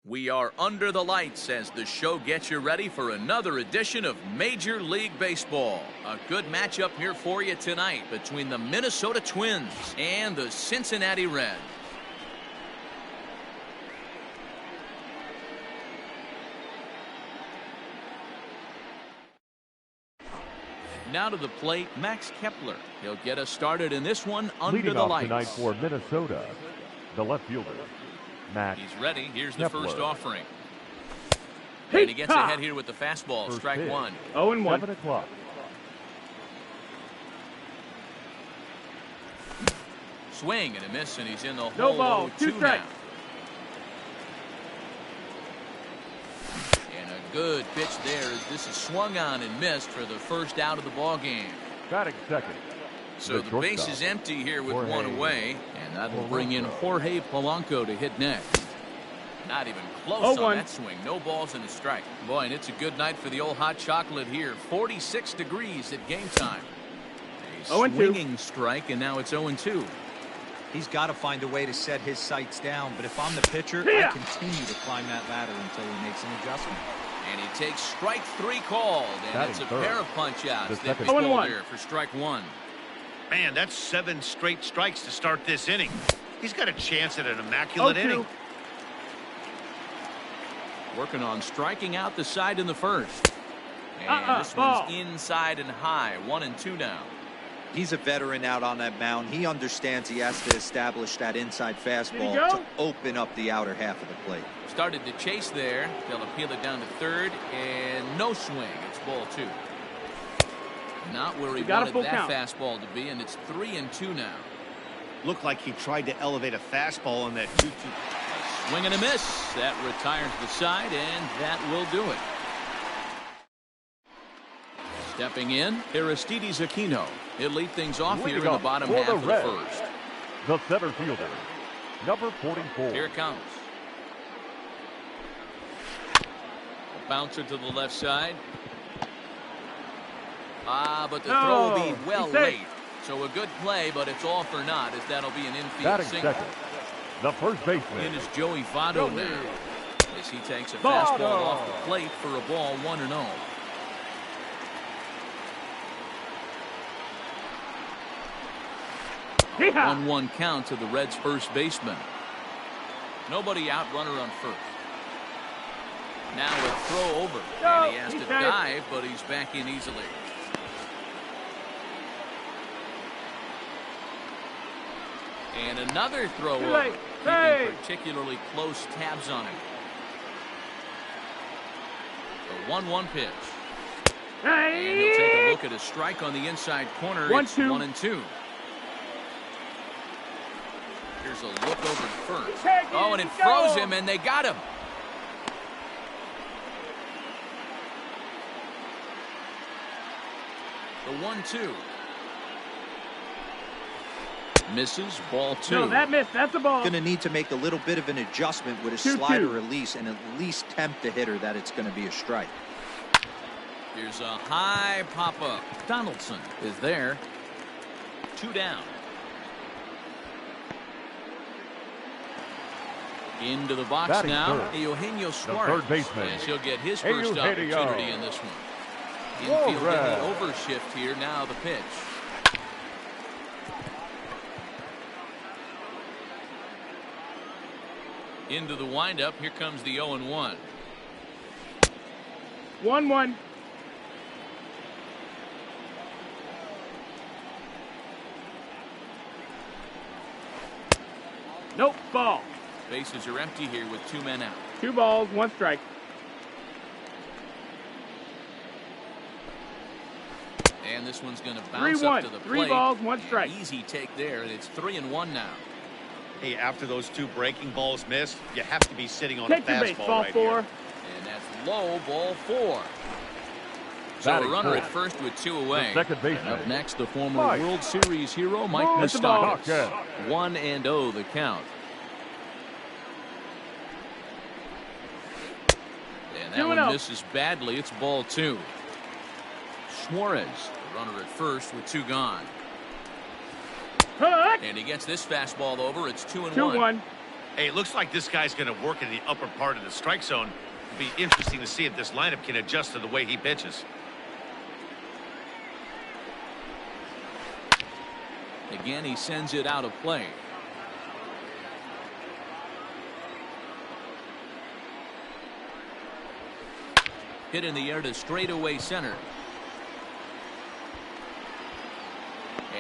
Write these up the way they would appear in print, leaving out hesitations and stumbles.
We are under the lights as the show gets you ready for another edition of Major League Baseball. A good matchup here for you tonight between the Minnesota Twins and the Cincinnati Reds. Now to the plate, Max Kepler. He'll get us started in this one under the lights. Leading off tonight for Minnesota, the left fielder, Max He's ready. Here's the Kepler. first offering. And he gets ahead here with the fastball. First Strike pitch. one. 0-1. 7 o'clock. Swing and a miss, and he's in the No hole. ball, 2 2 strikes. now. And a good pitch there as this is swung on and missed for the first out of the ball game. Batting second. So the base shortstop, is empty here with Jorge one away, and that'll bring in Polanco. Jorge Polanco to hit next. Not even close 0-1. on that swing. No balls and a strike. Boy, and it's a good night for the old hot chocolate here. 46 degrees at game time. A 0-2. swinging strike, and now it's 0-2. He's got to find a way to set his sights down, but if I'm the pitcher, Yeah. I continue to climb that ladder until he makes an adjustment. And he takes strike 3 called, and Batting it's a third. pair of punch-outs The that second. we called 0-1. here for strike 1. Man, that's 7 straight strikes to start this inning. He's got a chance at an immaculate 0-2. inning. Working on striking out the side in the first. And this ball. one's inside and high. 1-2 now. He's a veteran out on that mound. He understands he has to establish that inside fastball go? to open up the outer half of the plate. Started to chase there. They'll appeal it down to third, and no swing. It's ball 2. Not where he got a wanted full that count. fastball to be, and it's 3-2 now. Looked like he tried to elevate a fastball on that 2-2. Swing and a miss. That retires the side, and that will do it. Stepping in, Aristides Aquino. He'll lead things off here in Leading the off bottom for half the of the Reds. first. The center fielder, number 44. Here it comes. A bouncer to the left side. But the throw will be well he's safe. late. So a good play, but it's all for naught as that'll be an infield Batting single. second, the first baseman, In is Joey Votto now as he takes a Votto. fastball off the plate for a ball 1-0. Yeehaw. 1-1 count to the Reds' first baseman. Nobody out, runner on first. Now a throw over, and he has to he's safe. dive, but he's back in easily. And another throw Too over, late. keeping Hey. particularly close tabs on him. The 1-1 pitch. And he'll take a look at a strike on the inside corner. It's 1-2. 1-2. Here's a look over at first. Take it, Oh, and it go. froze him, and they got him. The 1-2. Misses, ball 2. No, that missed. That's a ball. Going to need to make a little bit of an adjustment with his 2-2. slider release and at least tempt the hitter that it's going to be a strike. Here's a high pop-up. Donaldson is there. 2 down. Into the box Batting now, third, Eugenio Suarez. third baseman, As he'll get his first Eugenio opportunity in this one. Infield in the Suarez. overshift here. Now the pitch. Into the windup. Here comes the 0-1. 1-1. Nope, ball. Bases are empty here with 2 men out. 2 balls, 1 strike. And this one's going to bounce 3-1. up to the 3 plate. balls, 1 An strike. easy take there, and it's 3-1 now. Hey, after those 2 breaking balls missed, you have to be sitting on Take a your fastball baseball, right 4. here. And that's low, ball 4. So a Batting runner at fourth. first with 2 away. The second baseman, Up next, the former Mike. World Series hero, Mike That's the ball. Moustakas. 1-0 the count. And that 2-0. one misses badly. It's ball 2. Suarez, the runner at first with 2 gone. Hook. And he gets this fastball over. It's 2-1. 2-1. Hey, it looks like this guy's going to work in the upper part of the strike zone. It'll be interesting to see if this lineup can adjust to the way he pitches. Again, he sends it out of play. Hit in the air to straightaway center.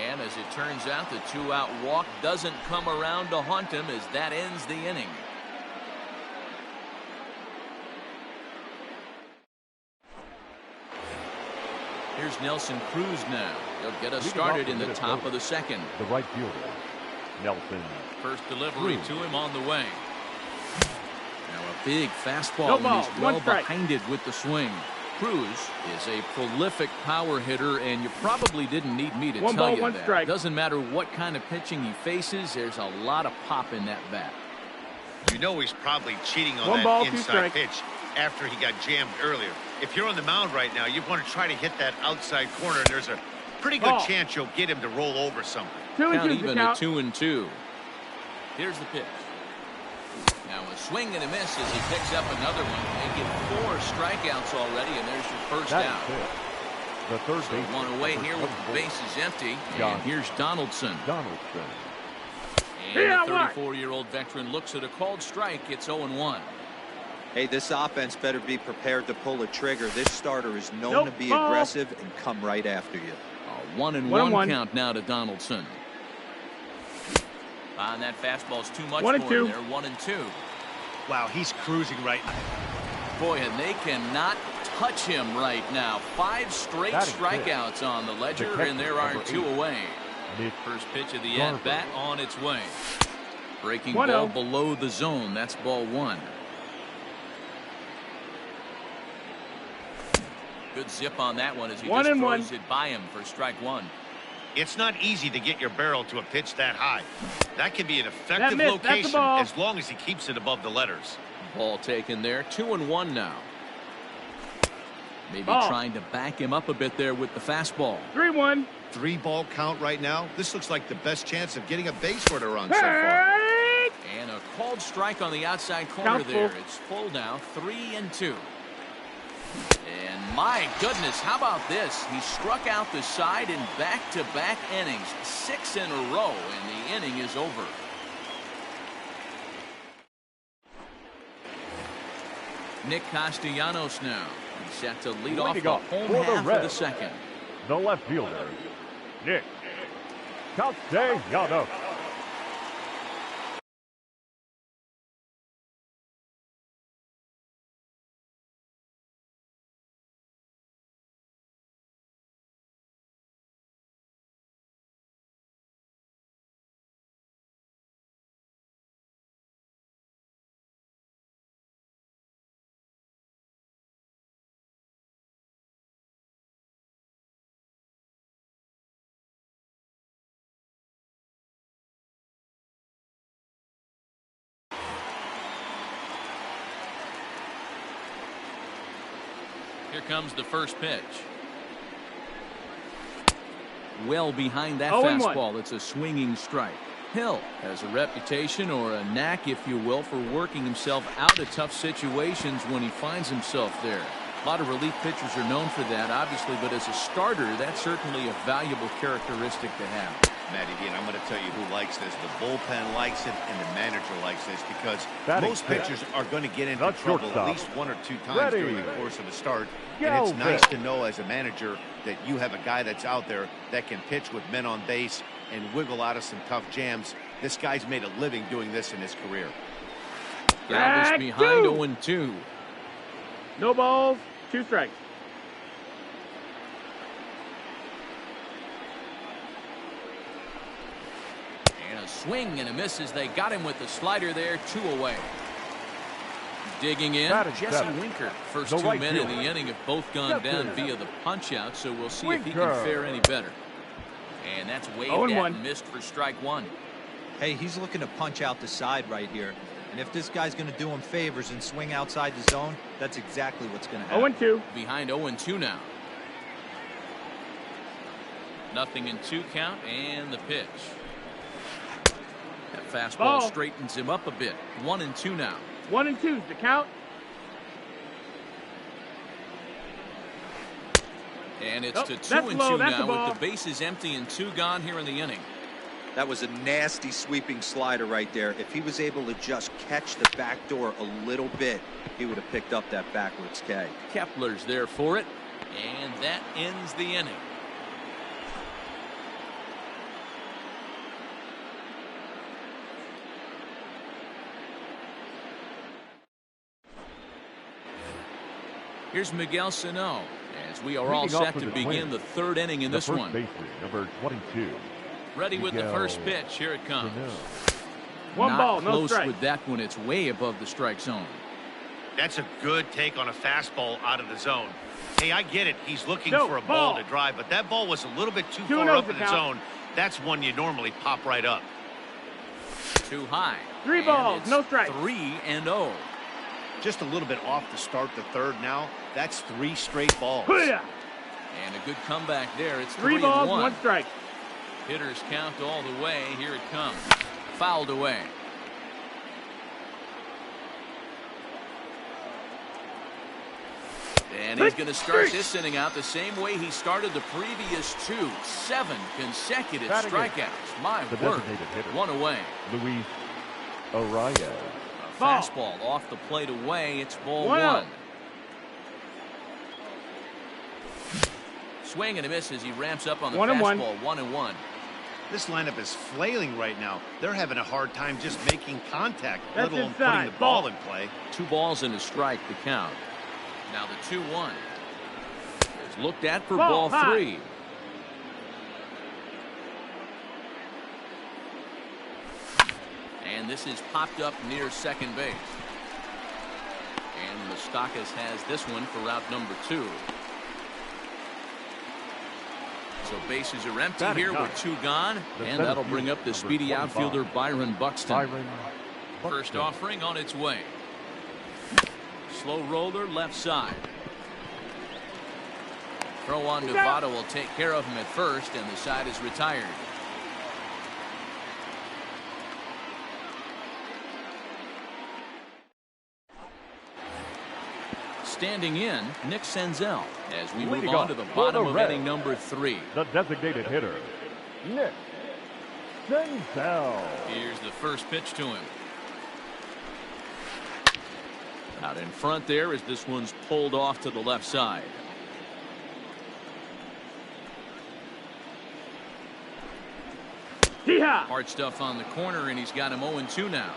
And as it turns out, the 2-out walk doesn't come around to haunt him as that ends the inning. Here's Nelson Cruz now. He'll get us started in the top of the second. The right fielder, Nelson. First delivery to him on the way. Now a big fastball, No and ball, he's well one strike. behind it with the swing. Cruz is a prolific power hitter, and you probably didn't need me to One tell ball, you one that. strike. Doesn't matter what kind of pitching he faces, there's a lot of pop in that bat. You know he's probably cheating on One that ball, two inside strikes. pitch after he got jammed earlier. If you're on the mound right now, you want to try to hit that outside corner, and there's a pretty good Ball. chance you'll get him to roll over something. 2-2 Count is the even at count. 2-2. Here's the pitch. Now a swing and a miss as he picks up another one. They get 4 strikeouts already, and there's your first That's out. it. The third So baseman, one away number here with the 24, bases empty. John. And here's Donaldson. Donaldson. And Yeah, the what? 34-year-old veteran looks at a called strike. It's 0-1. Hey, this offense better be prepared to pull a trigger. This starter is known Nope, to be ball. aggressive and come right after you. A 1-1 count now to Donaldson. And that fastball's too much 1-2. for him there. 1-2. Wow, he's cruising right now. Boy, and they cannot touch him right now. 5 straight That is strikeouts on the ledger, catcher, and there are number 2 8. away. Nick First pitch of the Garber. at-bat on its way. Breaking 1-0. ball below the zone. That's ball 1. Good zip on that one as he just 1-1. throws it by him for strike 1. It's not easy to get your barrel to a pitch that high. That can be an That effective missed. That's the location ball. as long as he keeps it above the letters. Ball taken there. 2-1 now. Maybe Ball. trying to back him up a bit there with the fastball. 3-1. 3-ball count right now. This looks like the best chance of getting a base runner on so far. Hey! And a called strike on the outside corner Count there. full. It's full now, 3-2. And my goodness, how about this? He struck out the side in back-to-back innings, 6 in a row, and the inning is over. Nick Castellanos now. He's set to lead off Leading the off home for the half of the Reds. second. The left fielder, Nick Castellanos. Here comes the first pitch. Well behind that 0-1. fastball. It's a swinging strike. Hill has a reputation, or a knack, if you will, for working himself out of tough situations when he finds himself there. A lot of relief pitchers are known for that, obviously, but as a starter, that's certainly a valuable characteristic to have. Matty D, and I'm going to tell you who likes this. The bullpen likes it, and the manager likes this, because Batting most fifth. pitchers are going to get into The trouble shortstop. at least 1 or 2 times Ready. during the course of a start. Go, And it's nice Bill. to know as a manager that you have a guy that's out there that can pitch with men on base and wiggle out of some tough jams. This guy's made a living doing this in his career. Galvis Back behind two. 0-2. No balls, 2 strikes. And a swing and a miss as they got him with the slider there. 2 away. Digging in, Batting Jesse seventh. Winker. First The 2 right men in fielder. the inning have both gone Step down in. via the punch-out, so we'll see if he Winker. can fare any better. And that's waved at 0-1. and missed for strike 1. Hey, he's looking to punch out the side right here. And if this guy's going to do him favors and swing outside the zone, that's exactly what's going to happen. 0-2. Behind 0-2 now. Nothing in 2 count, and the pitch. That fastball Ball. straightens him up a bit. 1-2 now. 1-2's the count. And it's Nope, to that's 2-2 low, that's a now ball. with the bases empty and 2 gone here in the inning. That was a nasty sweeping slider right there. If he was able to just catch the back door a little bit, he would have picked up that backwards K. Kepler's there for it, and that ends the inning. Here's Miguel Sano as we are all Leading off set for to the begin Twins, the 3rd inning in the this first one. baseman, number 22. Ready with the Miguel first pitch. Here it comes. Sano. One Not ball, no close strike. with that one. It's way above the strike zone. That's a good take on a fastball out of the zone. Hey, I get it. He's looking No, for a ball. ball to drive, but that ball was a little bit too 2-0 far up the in the count. zone. That's one you normally pop right up. Too high. 3 And balls, it's no strike. 3-0. Just a little bit off to start the 3rd now. That's 3 straight balls. Hoo-yah. And a good comeback there. It's 3 balls, 3-1. 1 strike. Hitters count all the way. Here it comes. Fouled away. And he's going to start this inning out the same way he started the previous 2. 7 consecutive Batting it. strikeouts. My The word. designated hitter. 1 away. Luis Arias. A Ball. fastball off the plate away. It's ball 1 out. 1. Swing and a miss as he ramps up on the 1-1. fastball. 1-1. This lineup is flailing right now. They're having a hard time just making contact, That's let alone inside. putting the ball Ball. in play. 2 balls and a strike to count. Now the 2-1 is looked at for Ball ball high. 3. And this is popped up near second base. And Moustakas has this one for route number 2. So bases are empty Batting here with ninth. 2 gone. The And center that'll bring fielder, up the number speedy 25, outfielder Byron Buxton. Byron First Buxton. offering on its way. Slow roller left side. Throw on Nevada will take care of him at first, and the side is retired. Standing in, Nick Senzel as we move Leading on off to the for bottom the of Reds. inning number 3. The designated hitter, Nick Senzel. Here's the first pitch to him. Out in front there as this one's pulled off to the left side. Hee-haw. Hard stuff on the corner, and he's got him 0-2 now.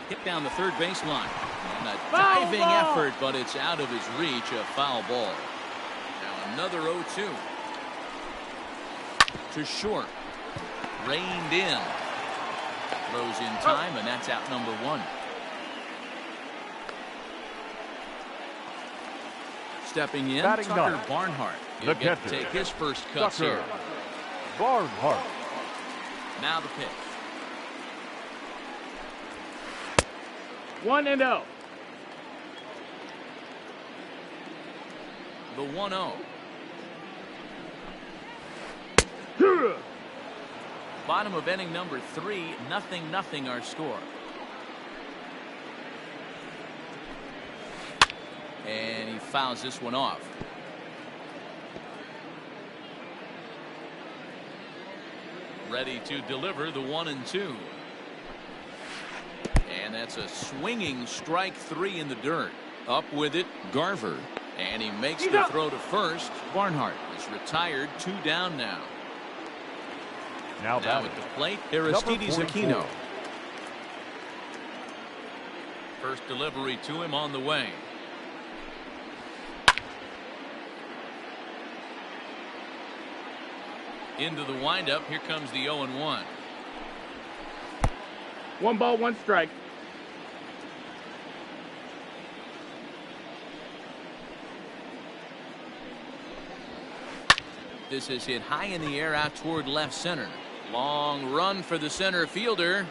Hit down the third baseline. And a Foul diving ball. effort, but it's out of his reach. A foul ball. Now another 0-2. To short. Reined in. Throws in time, and that's out number 1. Stepping in, Batting Tucker ninth. Barnhart. The He'll get to catcher, take his first cuts Tucker here. Barnhart. Now the pitch. 1-0. The 1-0. Hoo-yah. Bottom of inning number 3, 0-0 our score. And he fouls this one off. Ready to deliver the 1-2. And that's a swinging strike 3 in the dirt. Up with it, Garver. And he makes He's the up. throw to first. Barnhart is retired, 2 down now. Now Now batting, at the plate, number Aristides 44. Aquino. First delivery to him on the way. Into the windup. Here comes the 0-1. 1 ball, 1 strike. This is hit high in the air out toward left center. Long run for the center fielder.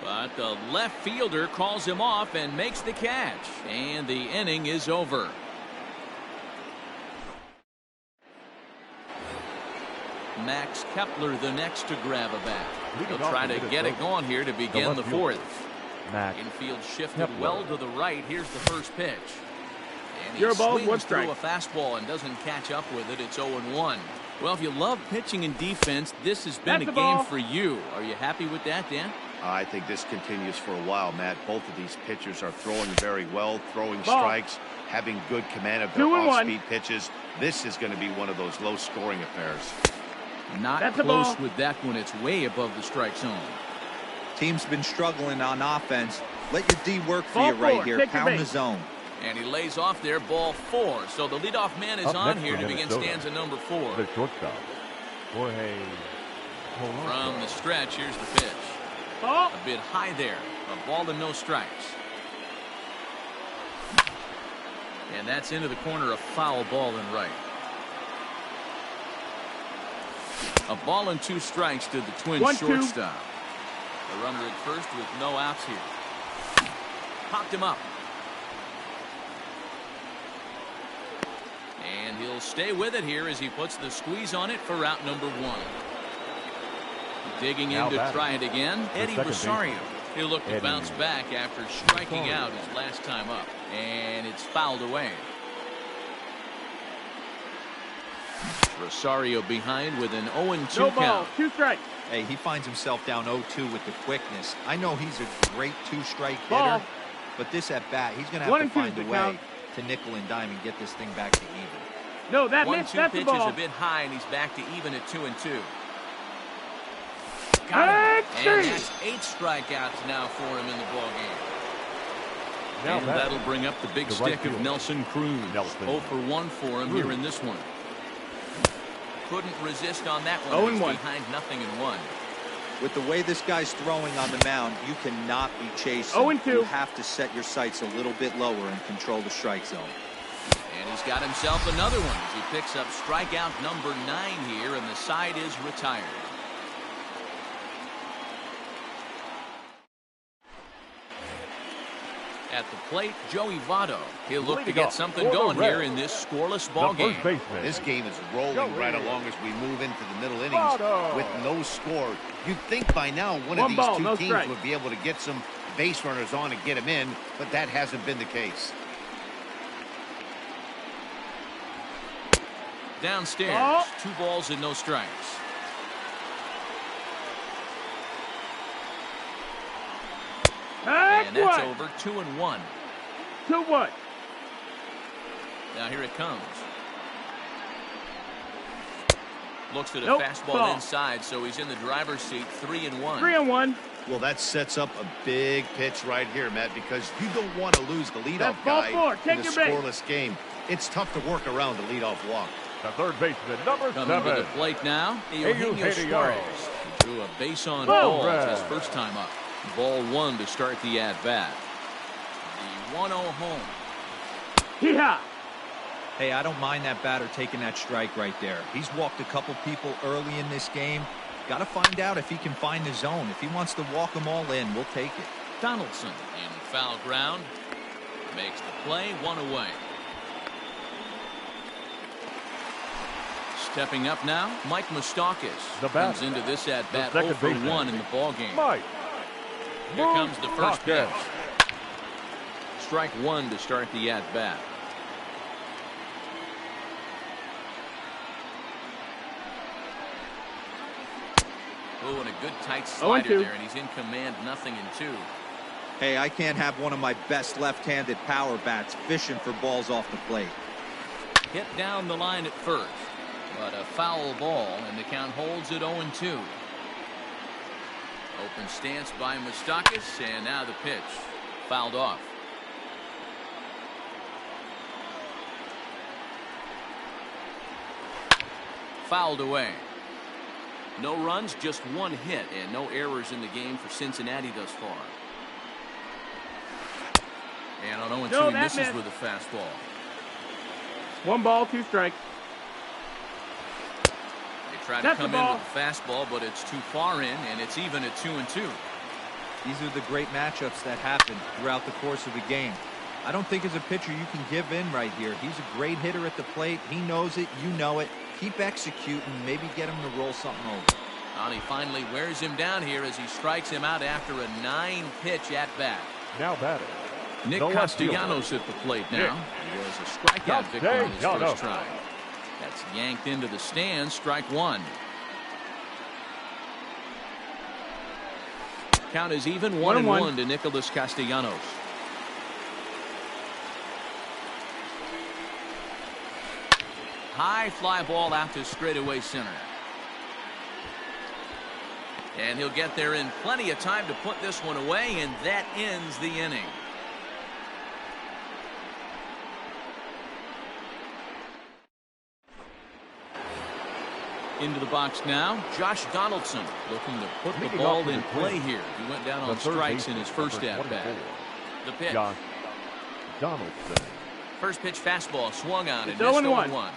But the left fielder calls him off and makes the catch. And the inning is over. Max Kepler the next to grab a bat. Leading He'll off try for to get it Minnesota, going here to begin left the fielder, fourth. Max Infield shifted Kepler. well to the right. Here's the first pitch. And he You're a ball, swings one through strike. a fastball and doesn't catch up with it. It's 0-1. Well, if you love pitching and defense, this has been That's a the game ball. for you. Are you happy with that, Dan? I think this continues for a while, Matt. Both of these pitchers are throwing very well, throwing Ball. strikes, having good command of their 2-1. off-speed pitches. This is going to be one of those low-scoring affairs. Not That's a close ball. with that one. It's way above the strike zone. Team's been struggling on offense. Let your D work for Ball you right four. here. Take your Pound the base. zone. And he lays off there, ball 4. So the leadoff man is Up on next here for to begin Minnesota. stanza number 4. The shortstop, Jorge Polanco. From the stretch, here's the pitch. Ball. A bit high there. A ball and no strikes. And that's into the corner, a foul ball and right. A ball and 2 strikes to the Twins 1-2. shortstop. A runner at first with no outs here. Popped him up. And he'll stay with it here as he puts the squeeze on it for route number 1. Digging Now in to batting, try it again, the Eddie second Rosario. baseman, He'll look to Eddie bounce back after striking Rosario. out his last time up. And it's fouled away. Rosario behind with an 0-2 No ball. count. 2 strikes. Hey, he finds himself down 0-2 with the quickness. I know he's a great 2-strike Ball. hitter, but this at bat, he's going to have 1 to and 2 find a the way count. to nickel and dime and get this thing back to even. No, that missed. 1-2 That's the pitch is ball. a bit high, and he's back to even at 2-2. And And that's 8 strikeouts now for him in the ball game. Now And batting, that'll bring up the big the right stick of fielder, Nelson Cruz. Nelson 0 for 1 for him here Cruz. in this one. Couldn't resist on that one. 0-1. He's behind 0-1. With the way this guy's throwing on the mound, you cannot be chasing. 0-2. You have to set your sights a little bit lower and control the strike zone. And he's got himself another one as he picks up strikeout number 9 here, and the side is retired. At the plate, Joey Votto. He'll look to Leading get off something for the going here Reds, in this scoreless the ball game. first baseman. This game is rolling Joey right along as we move into the middle innings Votto. with no score. You'd think by now one of 1 these ball, two no teams strike. would be able to get some base runners on and get them in, but that hasn't been the case. Downstairs, Ball. 2 balls and no strikes. And that's What? over 2-1. 2-1. Now here it comes. Looks at a Nope, fastball ball. inside, so he's in the driver's seat, 3-1. 3-1. Well, that sets up a big pitch right here, Matt, because you don't want to lose the leadoff That's ball guy 4. in Take a your base. scoreless game. It's tough to work around the leadoff walk. The third baseman, number Coming to the 7. plate now, Eugenio Eugenio. Suarez. He drew a base on Ball. balls his first time up. Ball 1 to start the at-bat. The 1-0 home. Hee-haw. Hey, I don't mind that batter taking that strike right there. He's walked a couple people early in this game. Got to find out if he can find the zone. If he wants to walk them all in, we'll take it. Donaldson in foul ground. Makes the play, 1 away. Stepping up now, Mike Moustakas The comes batter, into this at-bat the 0 second for baseman, 1 in the ballgame. Mike Here comes the first Moustakas. pitch. Strike 1 to start the at-bat. Oh, and a good tight slider 0-2. there, and he's in command, 0-2. Hey, I can't have one of my best left-handed power bats fishing for balls off the plate. Hit down the line at first, but a foul ball, and the count holds at 0-2. Open stance by Moustakas, and now the pitch. Fouled off. Fouled away. No runs, just 1 hit, and no errors in the game for Cincinnati thus far. And on 0-2, No, he that misses missed. with a fastball. 1 ball, 2 strikes. They try to That's the come in ball. with a fastball, but it's too far in, and it's even at 2-2. These are the great matchups that happen throughout the course of the game. I don't think as a pitcher you can give in right here. He's a great hitter at the plate. He knows it. You know it. Keep executing, maybe get him to roll something over. And he finally wears him down here as he strikes him out after a 9-pitch at-bat. Now batting, Nick the left fielder. Castellanos at the plate now. He was a strikeout victim in his Castellanos. first try. That's yanked into the stands, strike one. Count is even 1-1 to Nicholas Castellanos. High fly ball out to straightaway center. And he'll get there in plenty of time to put this one away, and that ends the inning. Into the box now, Josh Donaldson looking to put the Leading ball off for in the play Twins, here. He went down the on third strikes in baseman, his first number at-bat. 24, The pitch. Josh Donaldson. First pitch fastball swung on and It's missed 0-1. 0-1.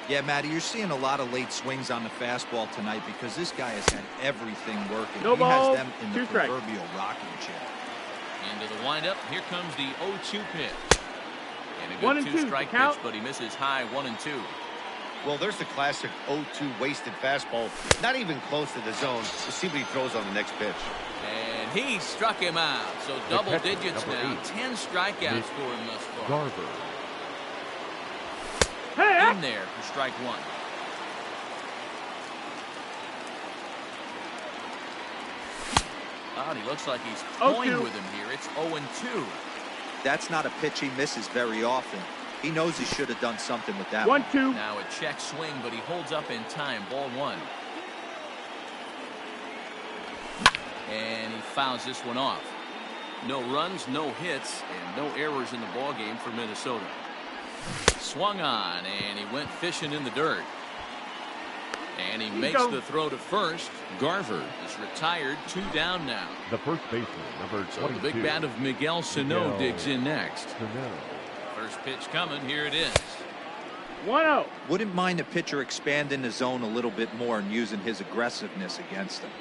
Yeah, Matty, you're seeing a lot of late swings on the fastball tonight because this guy has had everything working. No he balls, has them in the 2 strikes. proverbial rocking chair. Into the windup. Here comes the 0-2 pitch. And a 1 good and 2, two-strike pitch, count. but he misses high 1-2. Well, there's the classic 0-2 wasted fastball. Not even close to the zone. We'll see what he throws on the next pitch. And he struck him out. So double catcher, digits number now. 8, 10 strikeouts Nick for him thus far. Garver. Hey, In there for strike one. Oh, and he looks like he's toying 0-2. with him here. It's 0-2. That's not a pitch he misses very often. He knows he should have done something with that one. 1-2. Now a check swing, but he holds up in time. Ball one. And he fouls this one off. No runs, no hits, and no errors in the ball game for Minnesota. Swung on, and he went fishing in the dirt. And he makes go. the throw to first. Garver is retired, 2 down now. The first baseman, number So 22. the big bat of Miguel Sano Miguel digs in next. Sano. First pitch coming. Here it is. 1-0. Wouldn't mind the pitcher expanding the zone a little bit more and using his aggressiveness against him.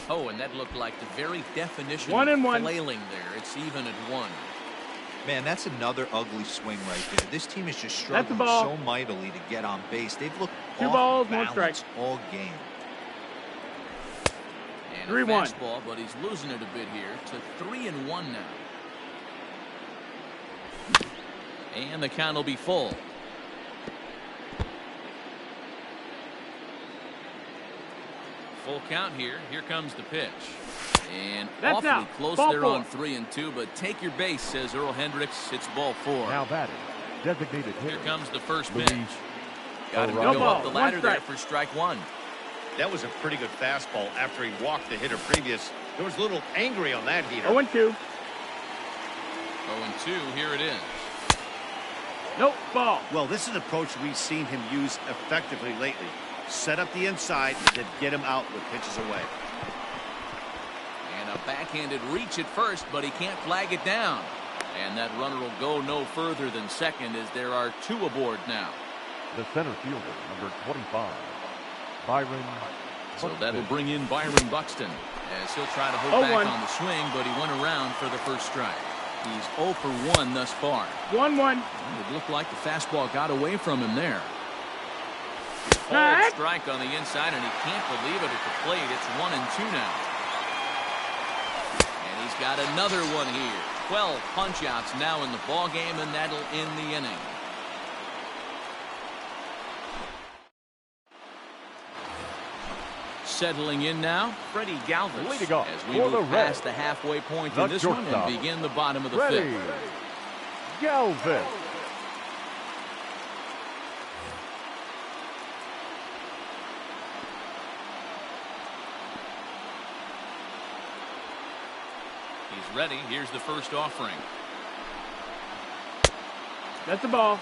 Oh, and that looked like the very definition 1 of and 1. flailing there. It's even at 1. Man, that's another ugly swing right there. This team is just That's a struggling ball. so mightily to get on base. They've looked 2 off balls, 1 balance strike. all game. And 3-1. a fastball, but he's losing it a bit here to 3-1 now. And the count will be full. Full count here. Here comes the pitch. And That's awfully out. close Ball there 4. on 3-2, but take your base, says Earl Hendricks. It's ball 4. Now batting, designated Here hitter. comes the first Luis pitch. Got him to O'Reilly. go No up ball, the 1 ladder there strike. for strike 1. That was a pretty good fastball after he walked the hitter previous. There was a little angry on that heater. 0-2. 0-2, here it is. Nope, ball. Well, this is an approach we've seen him use effectively lately. Set up the inside, then get him out with pitches away. And a backhanded reach at first, but he can't flag it down. And that runner will go no further than second as there are 2 aboard now. The center fielder, number 25, Byron So Buxton. that'll bring in Byron Buxton as he'll try to hold back 0-1. on the swing, but he went around for the first strike. He's 0 for 1 thus far. 1-1. It looked like the fastball got away from him there. Strike. Strike on the inside, and he can't believe it at the plate. It's 1-2 now. And he's got another one here. 12 punch-outs now in the ball game, and that'll end the inning. Settling in now, Freddie Galvis. Leading off as we for the move past Reds, the halfway point the in this one shortstop, and begin the bottom of the Freddie fifth. Galvis. He's ready. Here's the first offering. That's the ball.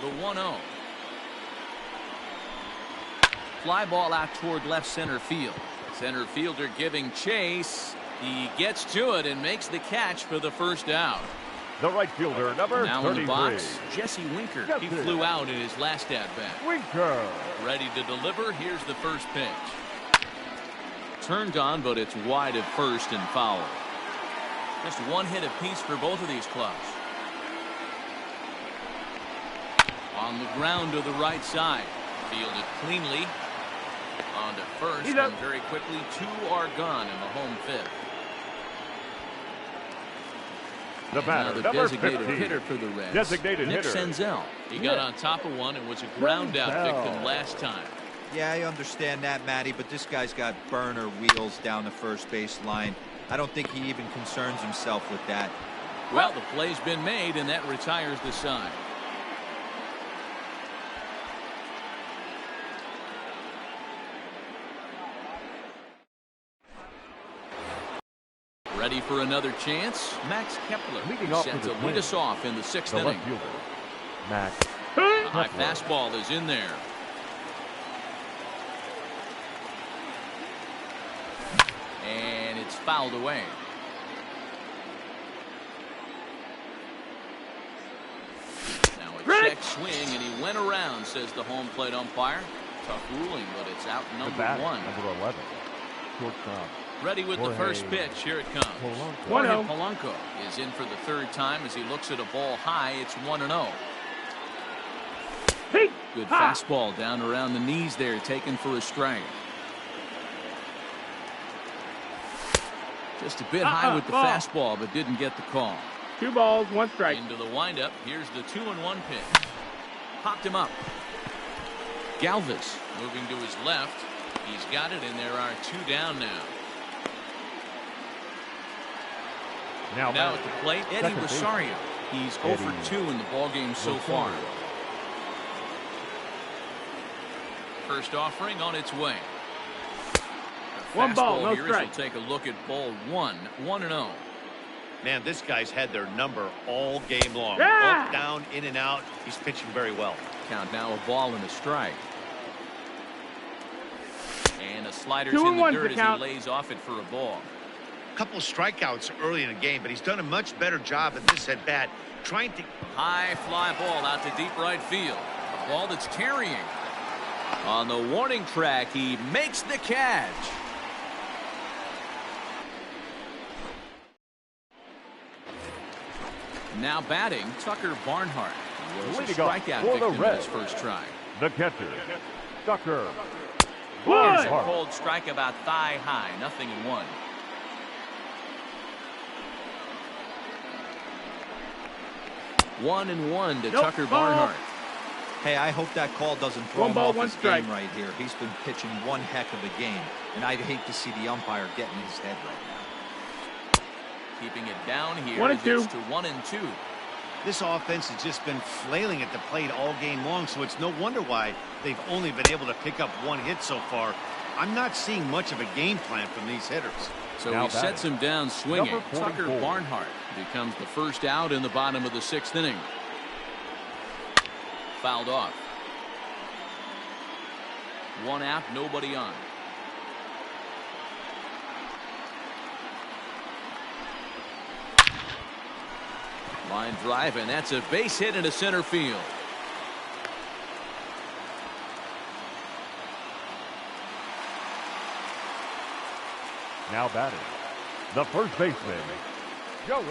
the 1-0. Fly ball out toward left center field. Center fielder giving chase. He gets to it and makes the catch for the first out. The right fielder, number Now 33. in the box, Jesse Winker. He flew out in his last at-bat. Winker. Ready to deliver. Here's the first pitch. Turned on, but it's wide at first and foul. Just one hit apiece for both of these clubs. On the ground to the right side. Fielded cleanly. On to first, and very quickly, two are gone in the home fifth. The batter, the number designated 15. hitter for the Reds, Designated Nick hitter. Senzel. He got on top of one and was a ground out victim last time. Yeah, I understand that, Matty, but this guy's got burner wheels down the first base line. I don't think he even concerns himself with that. Well, the play's been made, and that retires the side. Ready for another chance? Max Kepler Leading off set for to the lead Twins. us off in the sixth The inning. left fielder, Max. The high Kepler. fastball is in there. And it's fouled away. Now a check swing, and he went around, says the home plate umpire. Tough ruling, but it's out The number batter, one. number 11. Shortstop. Ready with the Jorge first pitch. Here it comes. Polanco. Jorge 1-0. Polanco is in for the third time as he looks at a ball high. It's 1-0. Hey. Good Ha. fastball down around the knees there, taken for a strike. Just a bit high with the ball. fastball, but didn't get the call. 2 balls, 1 strike. Into the windup. Here's the 2-1 pitch. Popped him up. Galvis moving to his left. He's got it, and there are 2 down now. Now at the plate, Eddie Second base. Rosario. He's 0 for Eddie 2 in the ballgame so far. Rosario. First offering on its way. The 1 ball, fastball no here as strike. we'll take a look at ball 1, 1-0. Man, this guy's had their number all game long. Yeah! Up, down, in and out. He's pitching very well. Count now a ball and a strike. And a slider's 2 in and the 1's dirt the as count. he lays off it for a ball. Couple strikeouts early in the game, but he's done a much better job at this at bat, trying to. High fly ball out to deep right field. A ball that's carrying. On the warning track, he makes the catch. Now batting, Tucker Barnhart. He was a Leading off strikeout for the victim in his Reds. first try. The catcher, Tucker. One. Here's a cold strike about thigh high, 0-1. One and one to Nope, Tucker ball. Barnhart. Hey, I hope that call doesn't throw 1 him ball, off 1 his strike. game right here. He's been pitching one heck of a game, and I'd hate to see the umpire get in his head right now. Keeping it down here. 1 and 2. It's to 1 and 2. This offense has just been flailing at the plate all game long, so it's no wonder why they've only been able to pick up 1 hit so far. I'm not seeing much of a game plan from these hitters. So Now he sets batting, him down swinging. number Tucker 44. Barnhart becomes the first out in the bottom of the 6th inning. Fouled off. 1 out, nobody on. Line drive, and that's a base hit into center field. Now batting, the first baseman, Joey.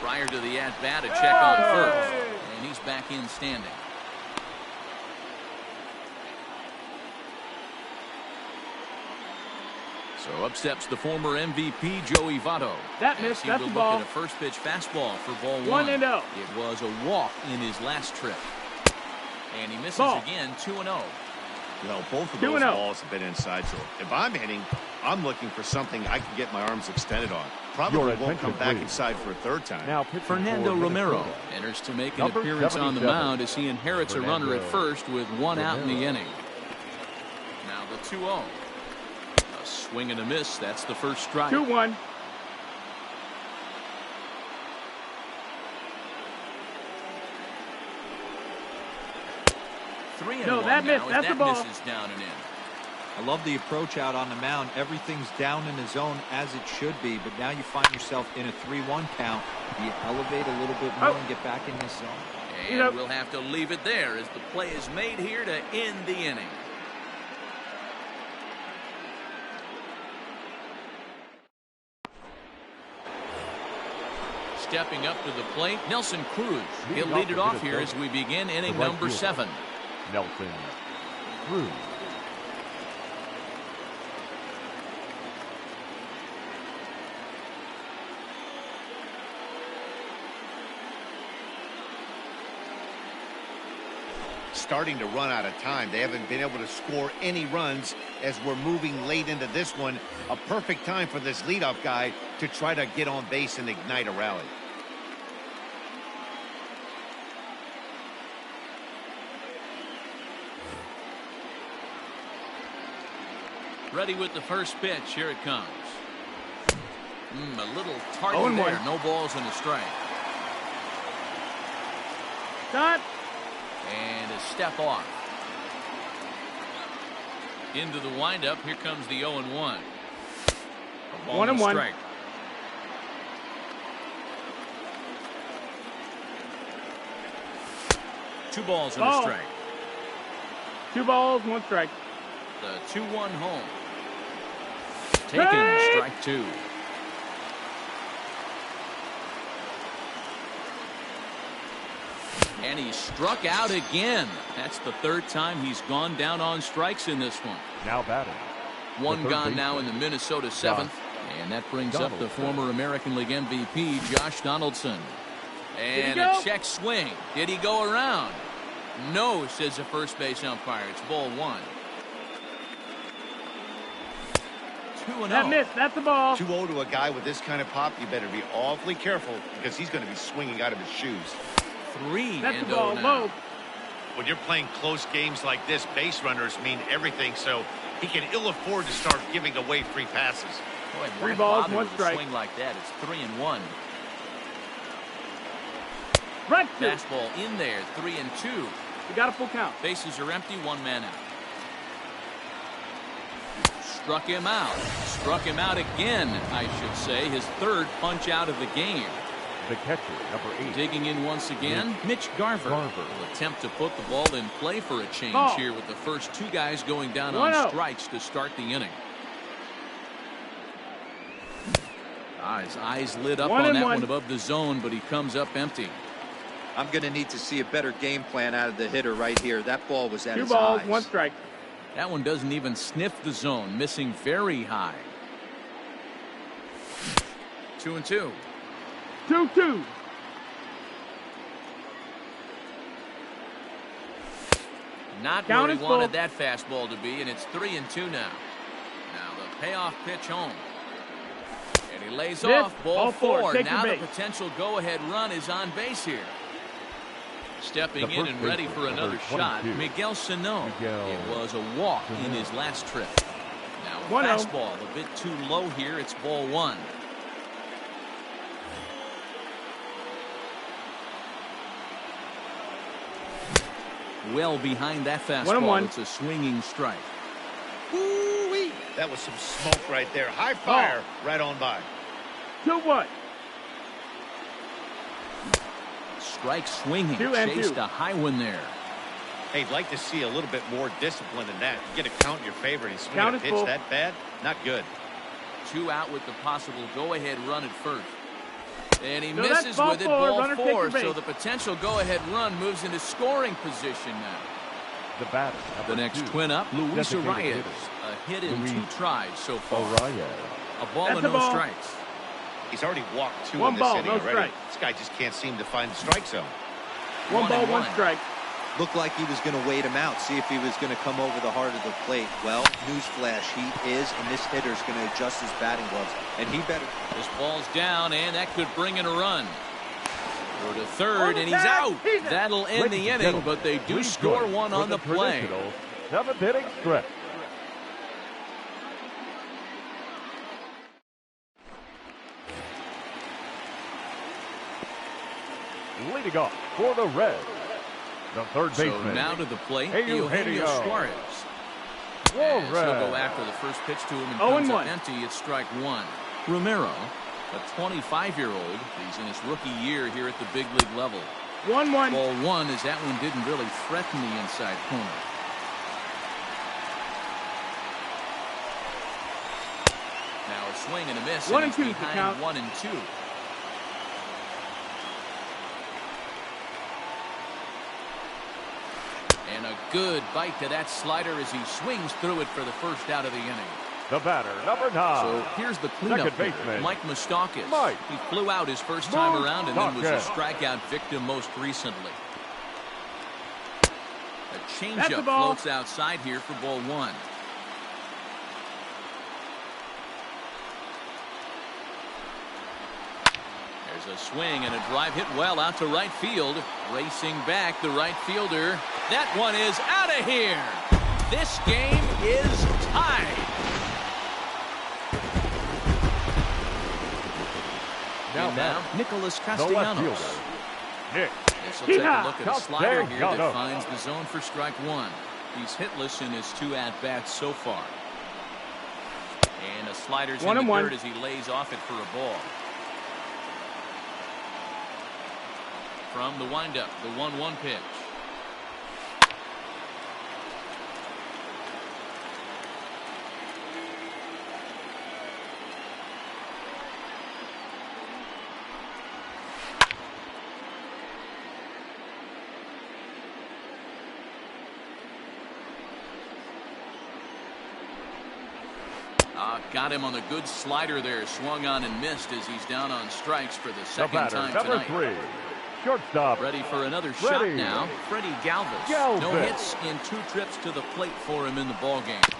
Prior to the at-bat, a check on first. And he's back in standing. So up steps the former MVP, Joey Votto. That as missed, he that's will the look ball. at a first pitch fastball for ball 1 and 0. It was a walk in his last trip. And he misses Ball. again, 2-0. Well, both of 2 those and 0. balls have been inside, so if I'm hitting, I'm looking for something I can get my arms extended on. Probably Your won't come attention, back please. inside for a third time. Now pitching Fernando for Romero Minnesota. enters to make an Number appearance on the 77. mound as he inherits a runner at Fernando first with 1 out in the Romero. inning. Now the 2-0. A swing and a miss. That's the first strike. 2-1. 3-1 No, that now missed. as That's that the ball. misses down and in. I love the approach out on the mound. Everything's down in the zone as it should be, but now you find yourself in a 3-1 count. You elevate a little bit more and get back in this zone. And we'll have to leave it there as the play is made here to end the inning. Stepping up to the plate, Nelson Cruz. He'll lead it off here as we begin inning number 7. Nelson Cruz. Starting to run out of time. They haven't been able to score any runs as we're moving late into this one. A perfect time for this leadoff guy to try to get on base and ignite a rally. Ready with the first pitch. Here it comes. A little tardy 0-1. there. No balls and a strike. Shot. And a step off. Into the windup. Here comes the 0-1. A ball and a 1-1. strike. Two balls and a Ball. strike. 2 balls, 1 strike. The 2-1 home. Taken, Hey! strike 2. And he struck out again. That's the 3rd time he's gone down on strikes in this one. Now batting. One third gone now baseman, in the Minnesota 7th. And that brings up the Donaldson. former American League MVP, Josh Donaldson. And he a go? check swing. Did he go around? No, says the first base umpire. It's ball 1. 2-0. That missed. That's the ball. 2-0 to a guy with this kind of pop, you better be awfully careful because he's going to be swinging out of his shoes. 3-0 That's the ball. now. Low. When you're playing close games like this, base runners mean everything, so he can ill afford to start giving away free passes. Boy, 3 why balls, bother 1 with a strike. swing like that? It's 3-1. Right to. Fastball in there. 3-2. You got a full count. Bases are empty. 1 man out. Struck him out. Struck him out again, I should say. His 3rd punch out of the game. The catcher, number 8. Digging in once again, Mitch Garver. Garver. Will attempt to put the ball in play for a change Ball. here with the first 2 guys going down 1-0. on strikes to start the inning. His eyes lit up on that 1-1. one above the zone, but he comes up empty. I'm going to need to see a better game plan out of the hitter right here. That ball was at 2 his balls, eyes. 1 strike. That one doesn't even sniff the zone, missing very high. 2-2. 2-2. Not Count where is he wanted full. that fastball to be, and it's 3-2 now. Now the payoff pitch home. And he lays Missed. off, ball 4. Take Now your the base. potential go-ahead run is on base here. Stepping The in first and ready baseman, for another number shot, 22. Miguel Sano. Miguel It was a walk in Sano. his last trip. Now a 1-0. fastball, a bit too low here. It's ball 1. Well behind that fastball. 1-1. It's a swinging strike. Woo-wee. That was some smoke right there. High fire right on by. 2-1. Strike swinging. 2-2. Chased a high one there. Hey, I'd like to see a little bit more discipline than that. You get a count in your favor and you swing Count a is pitch full. that bad? Not good. 2 out with the possible go-ahead run at first. And he So that's misses ball with it, 4. ball Runner take 4. your base. So the potential go-ahead run moves into scoring position now. The batter, number The next 2. twin up, Luis Designated Arias. hitter. A hit in Luis 2 tries so far. Arias. A ball That's and the no ball. strikes. He's already walked 2 1 in this ball, inning no already. strike. This guy just can't seem to find the strike zone. 1 ball, 1 1-1. strike. Looked like he was going to wait him out, see if he was going to come over the heart of the plate. Well, newsflash, he is, and this hitter's going to adjust his batting gloves, and he better. This ball's down, and that could bring in a run. Go to third, and he's tag. out. He's out. That'll end Ladies the and inning, gentlemen, but they do please score join one for on the play. traditional 7th inning stretch. Leading off for the Reds, The third So baseman. now to the plate, Eugenio Suarez. As he'll go Suarez. after the first pitch to him and 0-1. comes up empty. It's strike one. Romero, a 25-year-old. He's in his rookie year here at the big league level. 1-1. Ball one, as that one didn't really threaten the inside corner. Now a swing and a miss. 1 and and 2 he's to behind count. 1 and 2. And a good bite to that slider as he swings through it for the first out of the inning. The batter, number 9. So here's the cleanup Second hitter, baseman. Mike Moustakas. Mike He flew out his first time around and then was a Moustakas. strikeout victim most recently. A That's the changeup ball. floats outside here for ball one. There's a swing and a drive hit well out to right field. Racing back, the right fielder. That one is out of here. This game is tied. Now Nicholas the left Castellanos. fielder. Nick. This will take a Yeah. look at a slider here that Castellanos. finds the zone for strike one. He's hitless in his 2 at-bats so far. And a slider's in 1-1. the dirt as he lays off it for a ball. From the windup, the 1-1 pitch. Got him on the good slider there. Swung on and missed as he's down on strikes for the The second batter, time number tonight. 3. Shortstop. Ready for another shot Ready. now. Freddie Galvis. Galvis. No hits in 2 trips to the plate for him in the ballgame.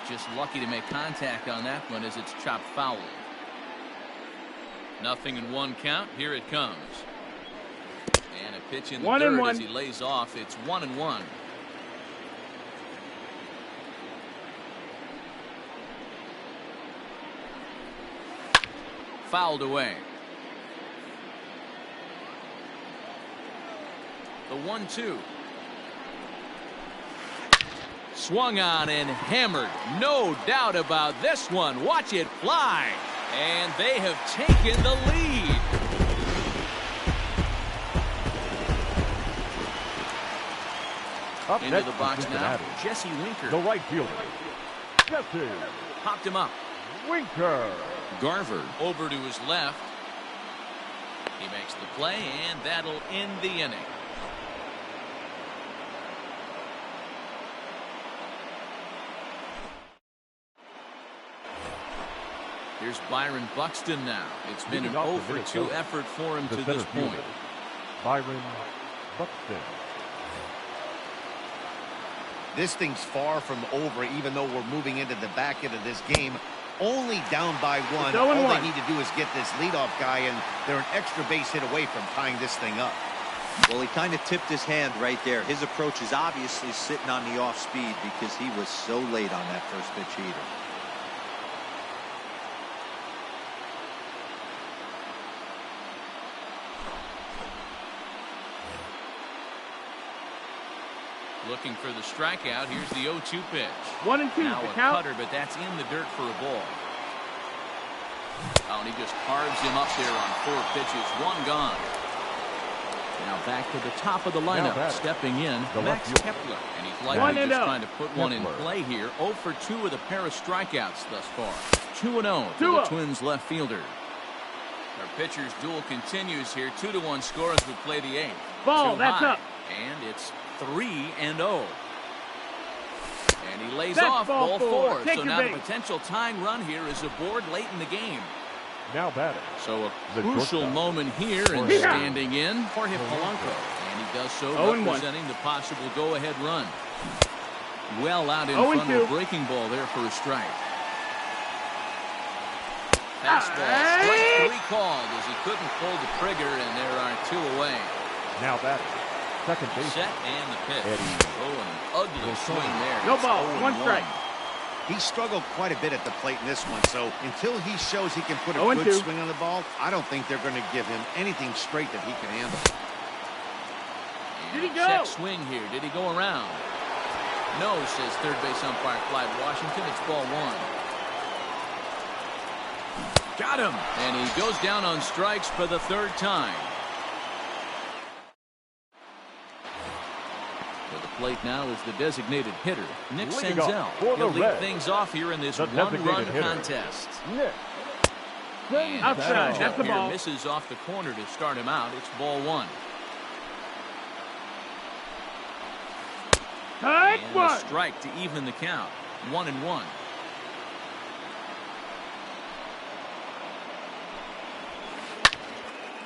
Just lucky to make contact on that one as it's chopped foul. 0-1 count. Here it comes. And a pitch in the 1-1. dirt as he lays off. It's 1-1. Fouled away. The 1-2. Swung on and hammered. No doubt about this one. Watch it fly. And they have taken the lead. Up Into next the for box now. Cincinnati. Jesse Winker. The right fielder. Jesse Popped him up. Winker. Garver over to his left. He makes the play, and that'll end the inning. Here's Byron Buxton now. It's been an Leading off the 0-for-2 Minnesota. effort for him The to center this point. fielder, Byron Buxton. This thing's far from over, even though we're moving into the back end of this game. Only down by 1. It's All 0-1. they need to do is get this leadoff guy, and they're an extra base hit away from tying this thing up. Well, he kind of tipped his hand right there. His approach is obviously sitting on the off speed because he was so late on that first pitch heater. Looking for the strikeout. Here's the 0-2 pitch. 1-2 Now to a count. cutter, but that's in the dirt for a ball. Oh, and he just carves him up there on 4 pitches. 1 gone. Now back to the top of the lineup. batting. Stepping in, The Max left fielder. Kepler. And he's 1 likely and just 0. trying to put one in Kepler. play here. 0-for-2 with a pair of strikeouts thus far. 2-0 for the 2-0. Twins left fielder. Our pitcher's duel continues here. 2-1 score as we play the 8th. Ball, Too that's high. up. And it's 3-0. And he lays That's off ball ball 4. Take So your now the bait. potential tying run here is aboard late in the game. Now batting. So a The crucial shortstop. moment here, and Yeah. standing in Jorge Polanco. And he does so 0-1. representing the possible go-ahead run. Well out in 0-2. front of a breaking ball there for a strike. Fastball, Hey! strike 3 called as he couldn't pull the trigger, and there are 2 away. Now batting. Second base. Set and the pitch. Eddie. Oh, an ugly swing there. No It's ball, 0-1. 1 strike. He struggled quite a bit at the plate in this one, so until he shows he can put a 0-2. good swing on the ball, I don't think they're going to give him anything straight that he can handle. Did he And go? check swing here. Did he go around? No, says third base umpire Clyde Washington. It's ball one. Got him. And he goes down on strikes for the third time. To the plate now is the designated hitter, Nick Leading Senzel. off for the He'll lead Reds, things off here in this the one-run designated hitter, contest. Nick And Outside, the that's the here ball. misses off the corner to start him out. It's ball one. Take And one. a strike to even the count. 1-1.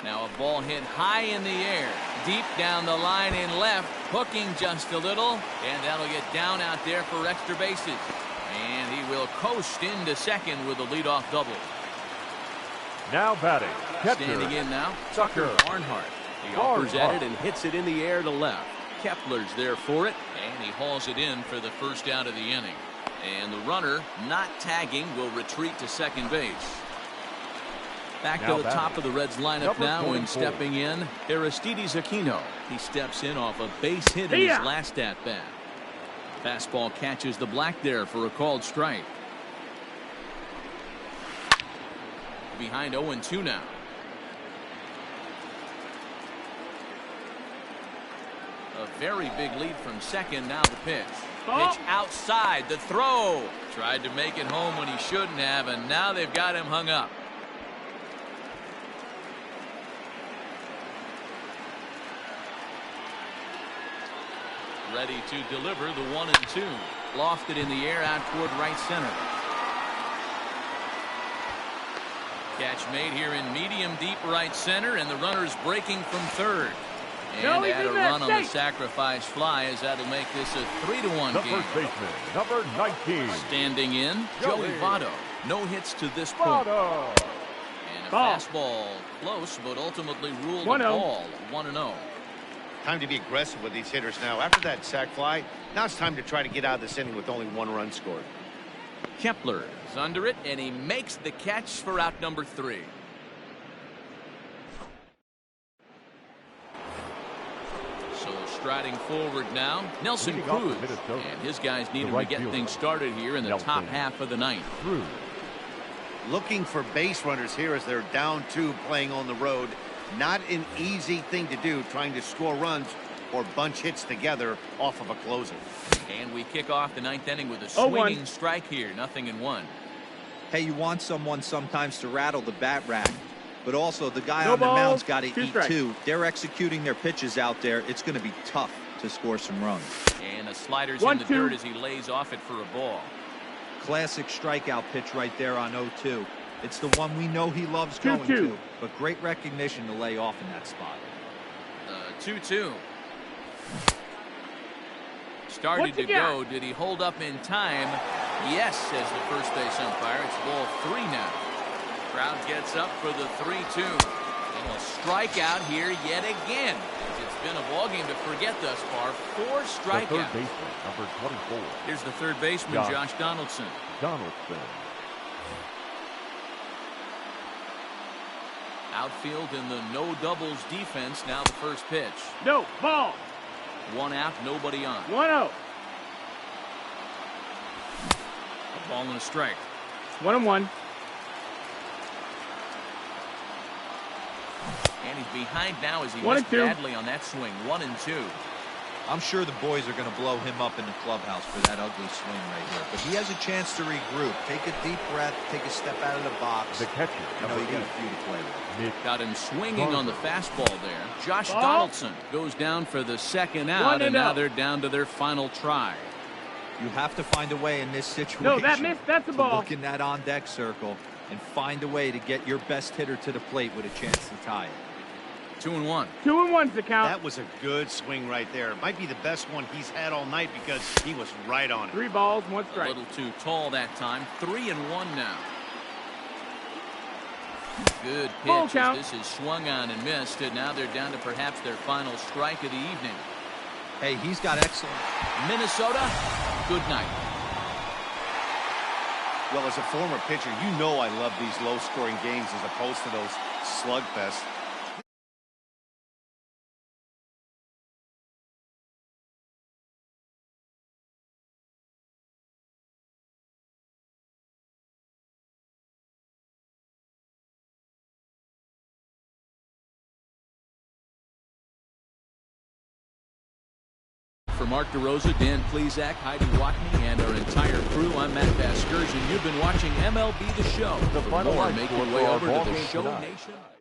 Now a ball hit high in the air, deep down the line in left, hooking just a little, and that'll get down out there for extra bases. And he will coast into second with a leadoff double. now batting. Catcher. Standing in now, Tucker Barnhart. He offers at Barnhart. it and hits it in the air to left. Kepler's there for it, and he hauls it in for the first out of the inning. And the runner, not tagging, will retreat to second base. Back Now to the batting. top of the Reds lineup Number now, and 24. stepping in, Aristides Aquino. He steps in off a base hit in Yeah. his last at-bat. Fastball catches the black there for a called strike. Behind 0-2 now. A very big lead from second. Now the pitch. Ball. Pitch outside. The throw. Tried to make it home when he shouldn't have, and now they've got him hung up. Ready to deliver the 1-2. Lofted in the air out toward right center. Catch made here in medium deep right center, and the runner's breaking from third. No, And he's add a in there, run on the safe. sacrifice fly, as that'll make this a 3-1 The game. first baseman, number 19. Standing in, Joey Joey Votto. No hits to this point. Votto. And a Ball. fastball close, but ultimately ruled a 1-0. ball. 1-0. Time to be aggressive with these hitters now. After that sac fly, now it's time to try to get out of this inning with only one run scored. Kepler is under it, and he makes the catch for out number 3. So striding forward now, Nelson Leading off for Cruz. Minnesota, And his guys need the him to right get fielder, things started here in the Nelson top half of the ninth. Cruz. Looking for base runners here as they're down 2 playing on the road. Not an easy thing to do, trying to score runs or bunch hits together off of a closer. And we kick off the ninth inning with a 0-1. swinging strike here. 0-1. Hey, you want someone sometimes to rattle the bat rack, but also the guy No on the balls, mound's got to 2 eat strikes. too. They're executing their pitches out there. It's going to be tough to score some runs. And the slider's 1-2. in the dirt as he lays off it for a ball. Classic strikeout pitch right there on 0-2. It's the one we know he loves 2-2. going to, but great recognition to lay off in that spot. 2-2. Started What to you got? go. Did he hold up in time? Yes, says the first base umpire. It's ball 3 now. Crowd gets up for the 3-2. And a strikeout here yet again. It's been a ball game to forget thus far. 4 The third strikeouts. baseman, number 24. Here's the third baseman, Josh. Josh Donaldson. Donaldson. Outfield in the no doubles defense. Now the first pitch. No. Ball. 1 out, nobody on. 1-0. A ball and a strike. 1-1. And he's behind now as he 1 missed and 2. badly on that swing. 1-2. I'm sure the boys are going to blow him up in the clubhouse for that ugly swing right here. But he has a chance to regroup. Take a deep breath. Take a step out of the box. The catcher, You know, number you got 8. a few to play with. Nick Got him swinging on the fastball there. Josh Ball. Donaldson goes down for the second out, 1-0. and now they're down to their final try. You have to find a way in this situation. No, that missed. That's a to ball. look in that on-deck circle and find a way to get your best hitter to the plate with a chance to tie it. 2-1. 2-1's the count. That was a good swing right there. It might be the best one he's had all night because he was right on it. 3 balls, 1 A strike. little too tall that time. 3-1 now. Good Full pitch count. as this is swung on and missed, and now they're down to perhaps their final strike of the evening. Hey, he's got excellent. Minnesota, good night. Well, as a former pitcher, you know I love these low-scoring games as opposed to those slugfests. For Mark DeRosa, Dan Plesac, Heidi Watney, and our entire crew, I'm Matt Vasgersian. You've been watching MLB The Show. The For final more, line make score your way for our over ball to the game Show tonight. Nation.